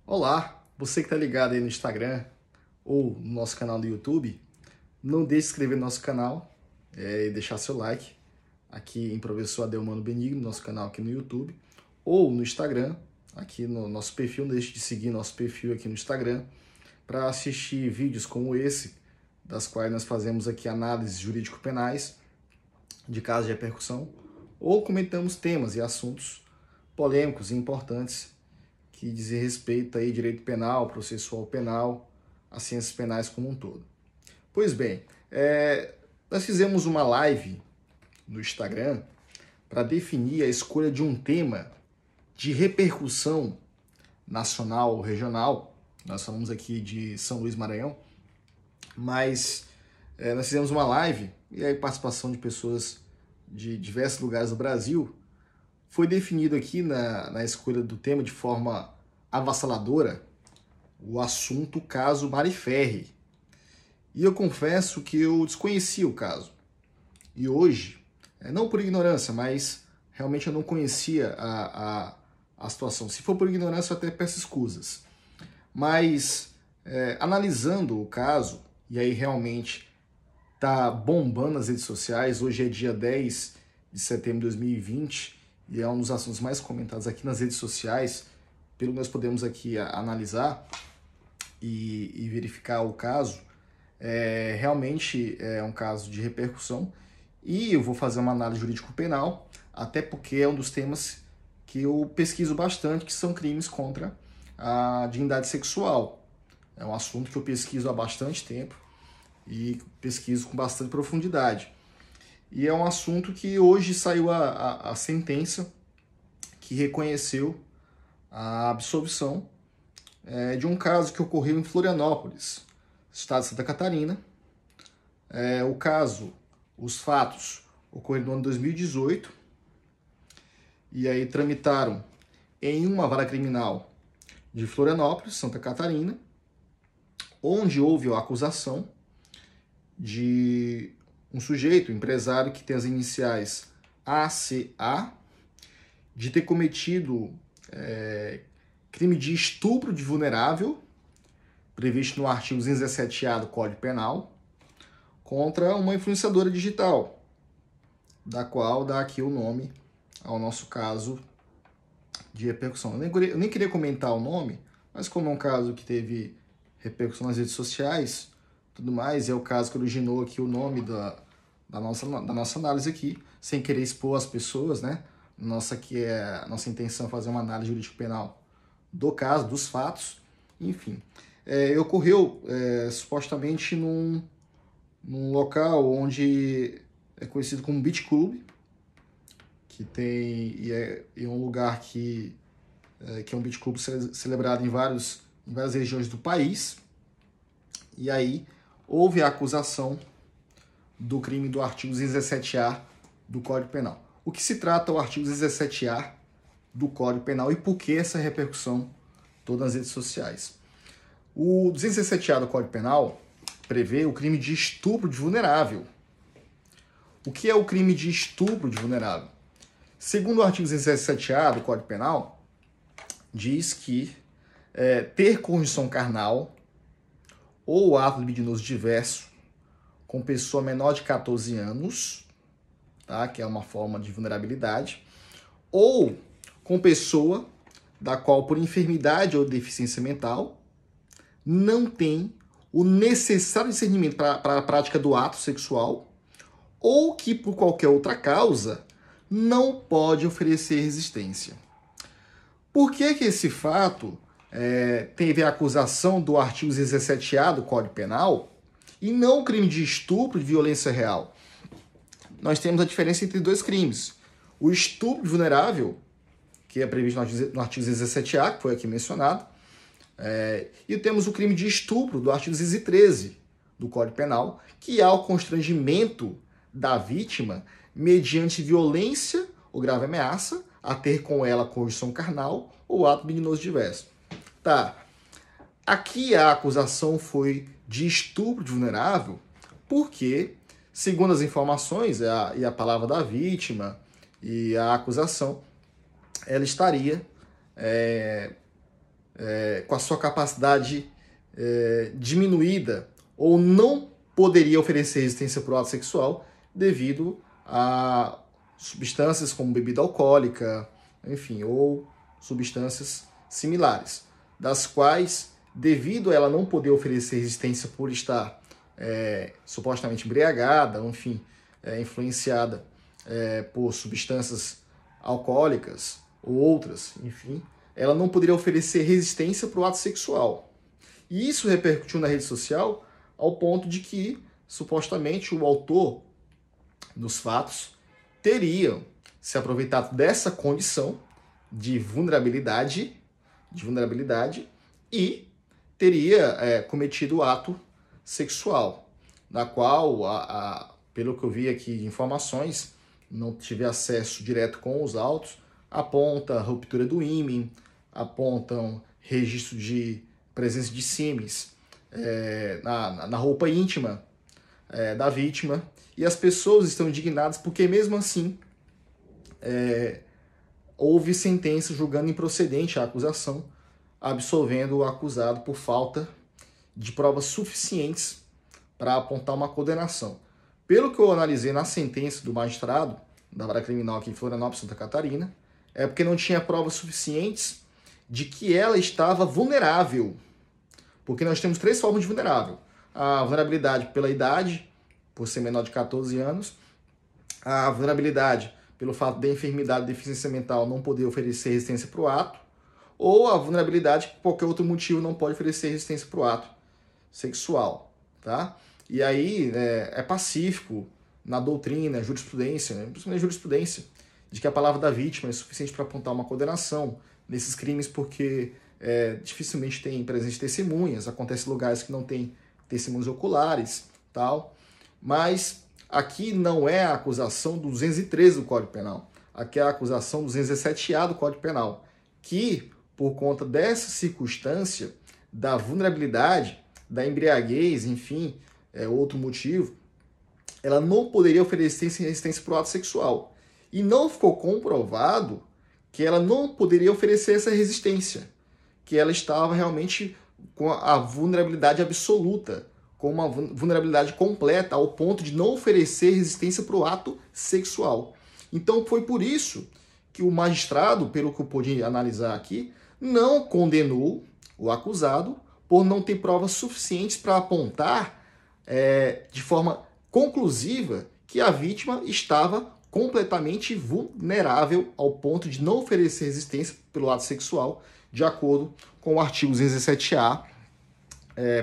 Olá, você que está ligado aí no Instagram ou no nosso canal do YouTube, não deixe de se inscrever no nosso canal e deixar seu like aqui em Professor Adelmano Benigno, nosso canal aqui no YouTube, ou no Instagram, aqui no nosso perfil. Não deixe de seguir nosso perfil aqui no Instagram para assistir vídeos como esse, das quais nós fazemos aqui análises jurídico-penais de casos de repercussão, ou comentamos temas e assuntos polêmicos e importantes que dizem respeito aí direito penal, processual penal, as ciências penais como um todo. Pois bem, nós fizemos uma live no Instagram para definir a escolha de um tema de repercussão nacional ou regional. Nós falamos aqui de São Luís Maranhão, mas nós fizemos uma live e a participação de pessoas de diversos lugares do Brasil. Foi definido aqui na escolha do tema de forma avassaladora o assunto caso Mariferri. E eu confesso que eu desconhecia o caso. E hoje, não por ignorância, mas realmente eu não conhecia a situação. Se for por ignorância, eu até peço escusas. Mas analisando o caso, e aí realmente tá bombando nas redes sociais. Hoje é dia 10 de setembro de 2020 e é um dos assuntos mais comentados aqui nas redes sociais, pelo que nós podemos aqui analisar e verificar o caso. Realmente é um caso de repercussão e eu vou fazer uma análise jurídico-penal, até porque é um dos temas que eu pesquiso bastante, que são crimes contra a dignidade sexual. É um assunto que eu pesquiso há bastante tempo e pesquiso com bastante profundidade. E é um assunto que hoje saiu a sentença que reconheceu a absolvição de um caso que ocorreu em Florianópolis, estado de Santa Catarina. O caso, os fatos, ocorreram no ano 2018 e aí tramitaram em uma vara criminal de Florianópolis, Santa Catarina, onde houve a acusação de um sujeito, um empresário que tem as iniciais ACA, de ter cometido crime de estupro de vulnerável, previsto no artigo 217-A do Código Penal, contra uma influenciadora digital, da qual dá aqui o nome ao nosso caso de repercussão. Eu nem queria comentar o nome, mas como é um caso que teve repercussão nas redes sociais, tudo mais, e é o caso que originou aqui o nome da nossa análise aqui, sem querer expor as pessoas, né? Nossa intenção é fazer uma análise jurídico-penal do caso, dos fatos, enfim. Ocorreu supostamente num local onde é conhecido como Beach Club, que tem é um lugar que é um Beach Club celebrado em várias regiões do país. E aí houve a acusação do crime do artigo 217-A do Código Penal. O que se trata o artigo 217-A do Código Penal e por que essa repercussão todas nas redes sociais? O 217-A do Código Penal prevê o crime de estupro de vulnerável. O que é o crime de estupro de vulnerável? Segundo o artigo 217-A do Código Penal, diz que ter conjunção carnal ou ato libidinoso diverso com pessoa menor de 14 anos, tá? Que é uma forma de vulnerabilidade, ou com pessoa da qual, por enfermidade ou deficiência mental, não tem o necessário discernimento para a prática do ato sexual, ou que, por qualquer outra causa, não pode oferecer resistência. Por que esse fato teve a acusação do artigo 17-A do Código Penal e não o crime de estupro de violência real? Nós temos a diferença entre dois crimes. O estupro vulnerável, que é previsto no artigo 17-A, que foi aqui mencionado, e temos o crime de estupro do artigo 213 do Código Penal, que há o constrangimento da vítima mediante violência ou grave ameaça a ter com ela conjunção carnal ou ato libidinoso diverso. Tá. Aqui a acusação foi de estupro de vulnerável porque, segundo as informações e a palavra da vítima e a acusação, ela estaria com a sua capacidade diminuída ou não poderia oferecer resistência para o ato sexual devido a substâncias como bebida alcoólica, enfim, ou substâncias similares, das quais, devido a ela não poder oferecer resistência por estar supostamente embriagada, enfim, influenciada por substâncias alcoólicas ou outras, enfim, ela não poderia oferecer resistência para o ato sexual. E isso repercutiu na rede social ao ponto de que, supostamente, o autor dos fatos teria se aproveitado dessa condição de vulnerabilidade e teria cometido o ato sexual, na qual, pelo que eu vi aqui de informações, não tive acesso direto com os autos, aponta ruptura do ímen, apontam registro de presença de símens na roupa íntima da vítima, e as pessoas estão indignadas porque mesmo assim houve sentença julgando improcedente a acusação, absolvendo o acusado por falta de provas suficientes para apontar uma condenação. Pelo que eu analisei na sentença do magistrado da Vara Criminal aqui em Florianópolis, Santa Catarina, é porque não tinha provas suficientes de que ela estava vulnerável. Porque nós temos 3 formas de vulnerável. A vulnerabilidade pela idade, por ser menor de 14 anos. A vulnerabilidade pelo fato da enfermidade e deficiência mental não poder oferecer resistência para o ato. Ou a vulnerabilidade que por qualquer outro motivo não pode oferecer resistência para o ato sexual. Tá? E aí é pacífico na doutrina, jurisprudência, principalmente jurisprudência, de que a palavra da vítima é suficiente para apontar uma condenação nesses crimes, porque dificilmente tem presença de testemunhas, acontece em lugares que não tem testemunhas oculares, tal. Mas aqui não é a acusação do 213 do Código Penal, aqui é a acusação do 217A do Código Penal, que, por conta dessa circunstância da vulnerabilidade, da embriaguez, enfim, outro motivo, ela não poderia oferecer resistência para o ato sexual. E não ficou comprovado que ela não poderia oferecer essa resistência, que ela estava realmente com a vulnerabilidade absoluta, com uma vulnerabilidade completa, ao ponto de não oferecer resistência para o ato sexual. Então foi por isso que o magistrado, pelo que eu pude analisar aqui, não condenou o acusado por não ter provas suficientes para apontar de forma conclusiva que a vítima estava completamente vulnerável ao ponto de não oferecer resistência pelo ato sexual, de acordo com o artigo 217A,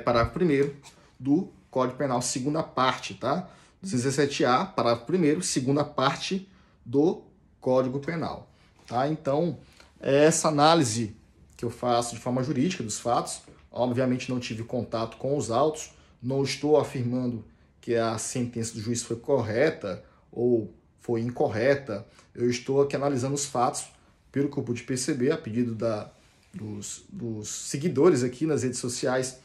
parágrafo 1º do Código Penal, segunda parte, tá? 217A, parágrafo 1º, segunda parte do Código Penal, tá? Então, essa análise que eu faço de forma jurídica dos fatos, obviamente não tive contato com os autos, não estou afirmando que a sentença do juiz foi correta ou foi incorreta, eu estou aqui analisando os fatos, pelo que eu pude perceber, a pedido dos seguidores aqui nas redes sociais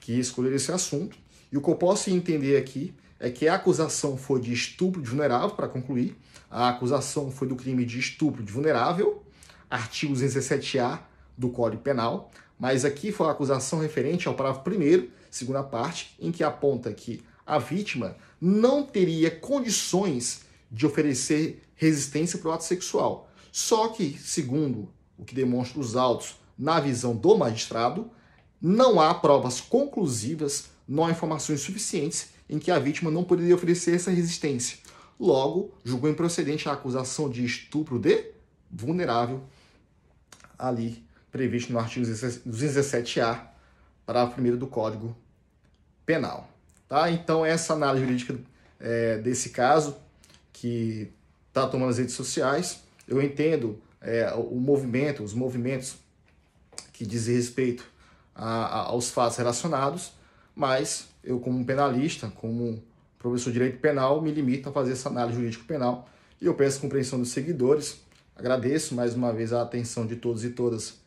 que escolheram esse assunto. E o que eu posso entender aqui é que a acusação foi de estupro de vulnerável, para concluir. A acusação foi do crime de estupro de vulnerável, artigo 217A do Código Penal, mas aqui foi a acusação referente ao parágrafo 1º, segunda parte, em que aponta que a vítima não teria condições de oferecer resistência para o ato sexual. Só que, segundo o que demonstra os autos na visão do magistrado, não há provas conclusivas, não há informações suficientes em que a vítima não poderia oferecer essa resistência. Logo, julgou improcedente a acusação de estupro de vulnerável, ali previsto no artigo 217A, parágrafo 1º do Código Penal. Tá? Então, essa análise jurídica desse caso, que está tomando as redes sociais, eu entendo os movimentos que dizem respeito aos fatos relacionados, mas eu, como penalista, como professor de direito penal, me limito a fazer essa análise jurídica penal e eu peço compreensão dos seguidores. Agradeço mais uma vez a atenção de todos e todas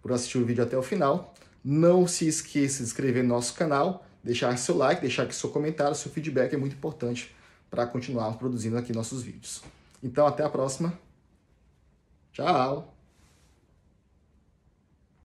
por assistir o vídeo até o final. Não se esqueça de se inscrever no nosso canal, deixar seu like, deixar aqui seu comentário, seu feedback é muito importante para continuar produzindo aqui nossos vídeos. Então, até a próxima. Tchau!